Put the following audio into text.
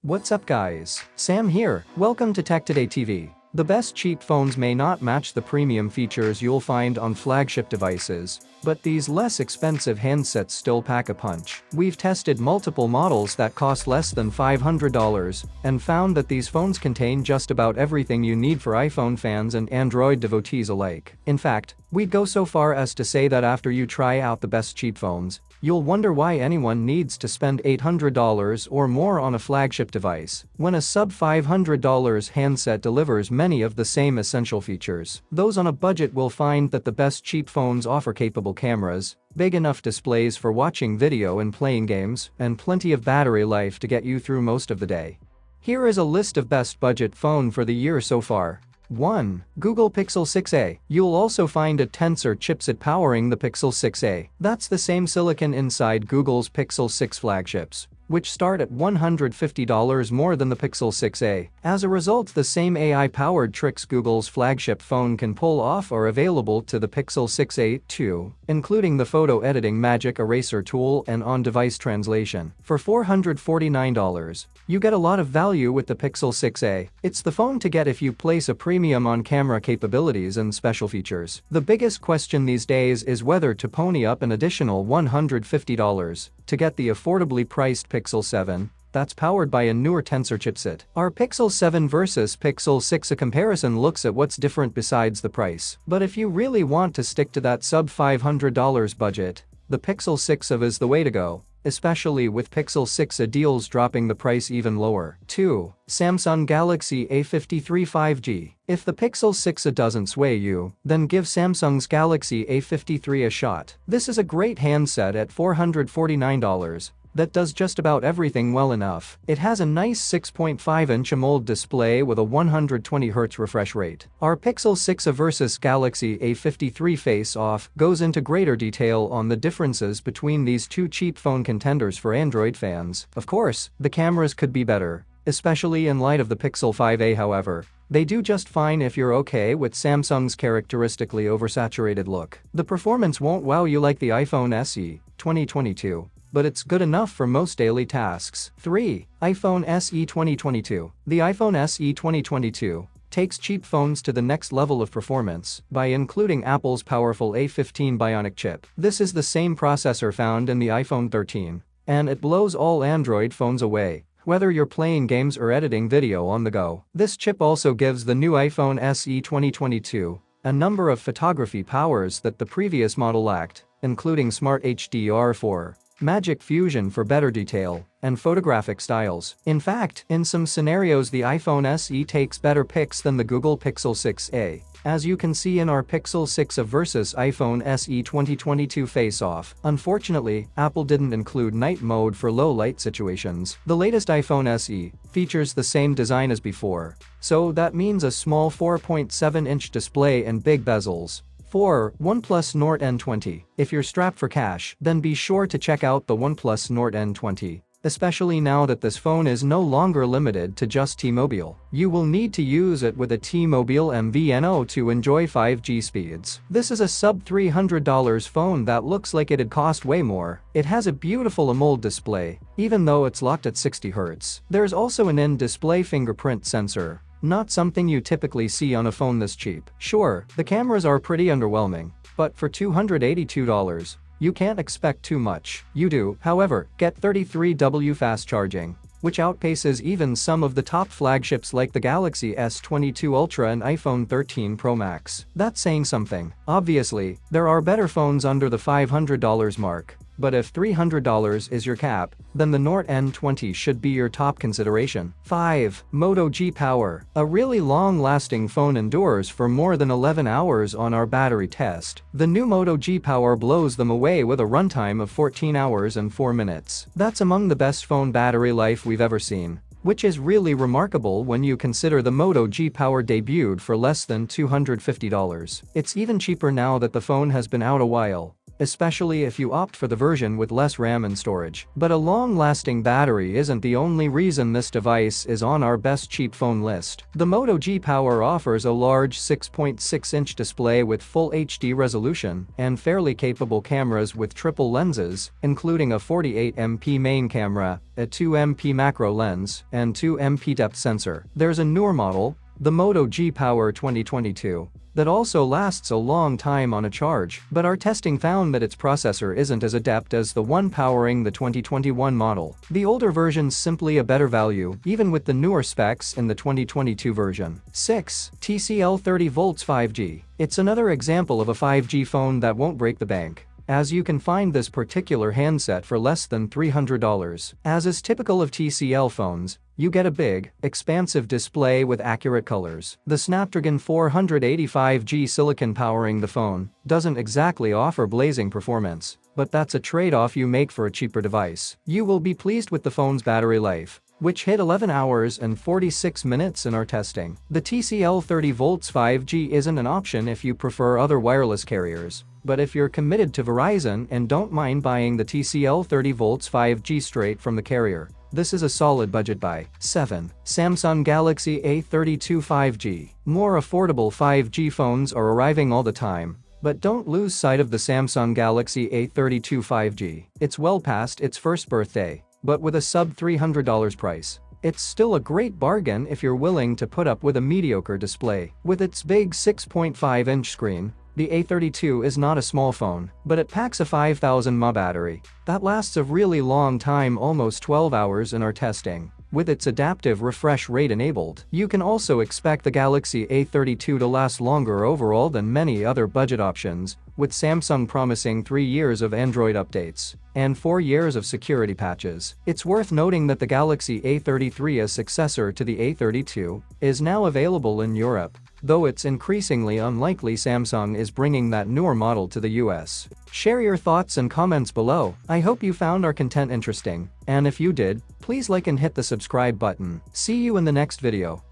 What's up guys, Sam here, welcome to Tech Today TV. The best cheap phones may not match the premium features you'll find on flagship devices, but these less expensive handsets still pack a punch. We've tested multiple models that cost less than $500 and found that these phones contain just about everything you need for iPhone fans and Android devotees alike. In fact, we'd go so far as to say that after you try out the best cheap phones, you'll wonder why anyone needs to spend $800 or more on a flagship device when a sub-$500 handset delivers many of the same essential features. Those on a budget will find that the best cheap phones offer capable cameras, big enough displays for watching video and playing games, and plenty of battery life to get you through most of the day. Here is a list of best budget phone for the year so far. 1. Google Pixel 6a. You'll also find a tensor chipset powering the Pixel 6a. That's the same silicon inside Google's Pixel 6 flagships, which start at $150 more than the Pixel 6a. As a result, the same AI-powered tricks Google's flagship phone can pull off are available to the Pixel 6a too, including the photo editing magic eraser tool and on-device translation. For $449, you get a lot of value with the Pixel 6a. It's the phone to get if you place a premium on camera capabilities and special features. The biggest question these days is whether to pony up an additional $150 to get the affordably priced Pixel 7 that's powered by a newer tensor chipset. Our Pixel 7 versus Pixel 6 comparison looks at what's different besides the price. But if you really want to stick to that sub-$500 budget, the Pixel 6 is the way to go, especially with Pixel 6 deals dropping the price even lower. 2. Samsung Galaxy A53 5G. If the Pixel 6 doesn't sway you, then give Samsung's Galaxy A53 a shot. This is a great handset at $449 that does just about everything well enough. It has a nice 6.5-inch AMOLED display with a 120Hz refresh rate. Our Pixel 6 versus Galaxy A53 face-off goes into greater detail on the differences between these two cheap phone contenders for Android fans. Of course, the cameras could be better, especially in light of the Pixel 5a. However, they do just fine if you're okay with Samsung's characteristically oversaturated look. The performance won't wow you like the iPhone SE 2022. But it's good enough for most daily tasks. 3. iPhone SE 2022. The iPhone SE 2022 takes cheap phones to the next level of performance by including Apple's powerful A15 Bionic chip. This is the same processor found in the iPhone 13, and it blows all Android phones away, whether you're playing games or editing video on the go. This chip also gives the new iPhone SE 2022 a number of photography powers that the previous model lacked, including Smart HDR4, Magic Fusion for better detail, and photographic styles. In fact, in some scenarios the iPhone SE takes better pics than the Google Pixel 6a, as you can see in our Pixel 6 versus iPhone SE 2022 face-off. Unfortunately, Apple didn't include night mode for low light situations. The latest iPhone SE features the same design as before, so that means a small 4.7-inch display and big bezels. 4. OnePlus Nord N20. If you're strapped for cash, then be sure to check out the OnePlus Nord N20, especially now that this phone is no longer limited to just T-Mobile. You will need to use it with a T-Mobile MVNO to enjoy 5G speeds. This is a sub-$300 phone that looks like it'd cost way more. It has a beautiful AMOLED display, even though it's locked at 60 Hz. There's also an in-display fingerprint sensor, not something you typically see on a phone this cheap. Sure, the cameras are pretty underwhelming, but for $282, you can't expect too much. You do, however, get 33W fast charging, which outpaces even some of the top flagships like the Galaxy S22 Ultra and iPhone 13 Pro Max. That's saying something. Obviously, there are better phones under the $500 mark, but if $300 is your cap, then the Nord N20 should be your top consideration. 5. Moto G Power. A really long-lasting phone endures for more than 11 hours on our battery test. The new Moto G Power blows them away with a runtime of 14 hours and 4 minutes. That's among the best phone battery life we've ever seen, which is really remarkable when you consider the Moto G Power debuted for less than $250. It's even cheaper now that the phone has been out a while, especially if you opt for the version with less RAM and storage. But a long-lasting battery isn't the only reason this device is on our best cheap phone list. The Moto G Power offers a large 6.6-inch display with full HD resolution and fairly capable cameras with triple lenses, including a 48MP main camera, a 2MP macro lens, and 2MP depth sensor. There's a newer model, the Moto G Power 2022, that also lasts a long time on a charge, but our testing found that its processor isn't as adept as the one powering the 2021 model. The older version's simply a better value, even with the newer specs in the 2022 version. 6. TCL 30V 5G. It's another example of a 5G phone that won't break the bank, as you can find this particular handset for less than $300. As is typical of TCL phones, you get a big, expansive display with accurate colors. The Snapdragon 485G silicon powering the phone doesn't exactly offer blazing performance, but that's a trade-off you make for a cheaper device. You will be pleased with the phone's battery life, which hit 11 hours and 46 minutes in our testing. The TCL 30V 5G isn't an option if you prefer other wireless carriers, but if you're committed to Verizon and don't mind buying the TCL 30V 5G straight from the carrier, this is a solid budget buy. 7. Samsung Galaxy A32 5G. More affordable 5G phones are arriving all the time, but don't lose sight of the Samsung Galaxy A32 5G. It's well past its first birthday, but with a sub-$300 price, it's still a great bargain if you're willing to put up with a mediocre display. With its big 6.5-inch screen, the A32 is not a small phone, but it packs a 5000 mAh battery that lasts a really long time, almost 12 hours in our testing. With its adaptive refresh rate enabled, you can also expect the Galaxy A32 to last longer overall than many other budget options, with Samsung promising 3 years of Android updates and 4 years of security patches. It's worth noting that the Galaxy A33, a successor to the A32, is now available in Europe, though it's increasingly unlikely Samsung is bringing that newer model to the US. Share your thoughts and comments below. I hope you found our content interesting, and if you did, please like and hit the subscribe button. See you in the next video.